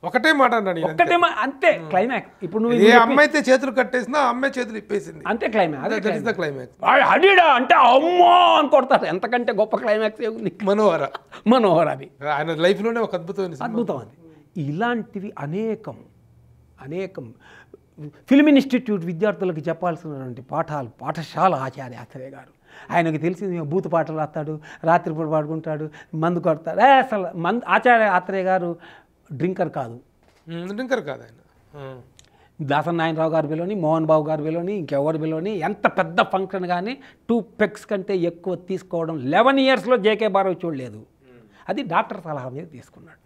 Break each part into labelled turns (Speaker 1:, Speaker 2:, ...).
Speaker 1: ఒకటే మాట అన్నాడు ఈయన.
Speaker 2: ఒక్కటే అంతే క్లైమాక్స్. ఇప్పుడు నువ్వు
Speaker 1: ఏ అమ్మాయి అయితే చేతులు కట్టేసినా ఆ అమ్మాయి చేతులు ఇప్పేసింది.
Speaker 2: అంతే climax.
Speaker 1: That is the climax.
Speaker 2: అడిడా అంటే అమ్మో అని కొడతాడు. ఎంతకంటే గొప్ప క్లైమాక్స్ ఏముంది? మనోహర అది
Speaker 1: ఆయన లైఫ్లోనే ఒక
Speaker 2: అద్భుతం అది. ఇలాంటివి అనేకం ఫిల్మ్ ఇన్స్టిట్యూట్ విద్యార్థులకు చెప్పాల్సినటువంటి పాఠశాల ఆచార్య ఆత్రేయ గారు. ఆయనకు తెలిసింది బూతు పాటలు రాస్తాడు, రాత్రిపూట పాడుకుంటాడు, మందు కొడతాడు. అసలు ఆచార్య ఆత్రేయ గారు డ్రింకర్ కాదు
Speaker 1: ఆయన.
Speaker 2: దాసనారాయణరావు గారు పిలవని, మోహన్ బాబు గారు పిలవని, ఇంకెవరు పిలవని, ఎంత పెద్ద ఫంక్షన్ కానీ 2 పెగ్స్ కంటే ఎక్కువ తీసుకోవడం 11 ఇయర్స్లో జేకే బారవ్ చూడలేదు. అది డాక్టర్ సలహా మీద తీసుకున్నాడు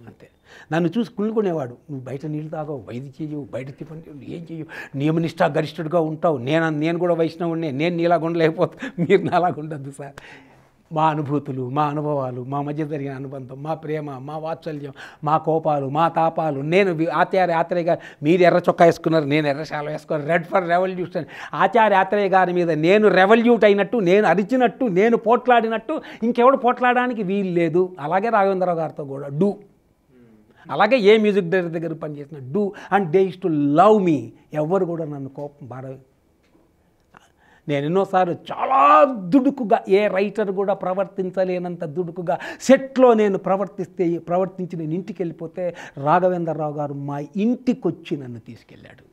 Speaker 2: అంతే. నన్ను చూసి కుళ్ళుకునేవాడు, నువ్వు బయట నీళ్ళు తాగవు, వైద్య చేయవు, బయట తిప్పని ఏం చేయవు, నియమనిష్ట గరిష్ఠుడిగా ఉంటావు, నేను కూడా వైష్ణవుడినే, నేను నీలాగా ఉండలేకపోతే మీరు నాలాగా ఉండద్దు సార్. మా అనుభూతులు, మా అనుభవాలు, మా మధ్య జరిగిన అనుబంధం, మా ప్రేమ, మా వాత్సల్యం, మా కోపాలు, మా తాపాలు, నేను ఆత్రేయ గారు మీరు ఎర్ర చొక్కా వేసుకున్నారు, నేను ఎర్ర శాల వేసుకున్నాను, రెడ్ ఫర్ రెవల్యూషన్. ఆత్రేయ గారి మీద నేను రెవల్యూట్ అయినట్టు, నేను అరిచినట్టు, నేను పోట్లాడినట్టు ఇంకెవడు పోట్లాడడానికి వీలు లేదు. అలాగే రాఘవేంద్రరావు గారితో కూడా డూ, అలాగే ఏ మ్యూజిక్ డైరెక్టర్ దగ్గర పనిచేసిన do and they is to love మీ. ఎవరు కూడా నన్ను కోపం బాగా, నేను ఎన్నోసార్లు చాలా దుడుకుగా, ఏ రైటర్ కూడా ప్రవర్తించలేనంత దుడుకుగా సెట్లో నేను ప్రవర్తించి నేను ఇంటికి వెళ్ళిపోతే రాఘవేంద్రరావు గారు మా ఇంటికి వచ్చి నన్ను తీసుకెళ్ళాడు.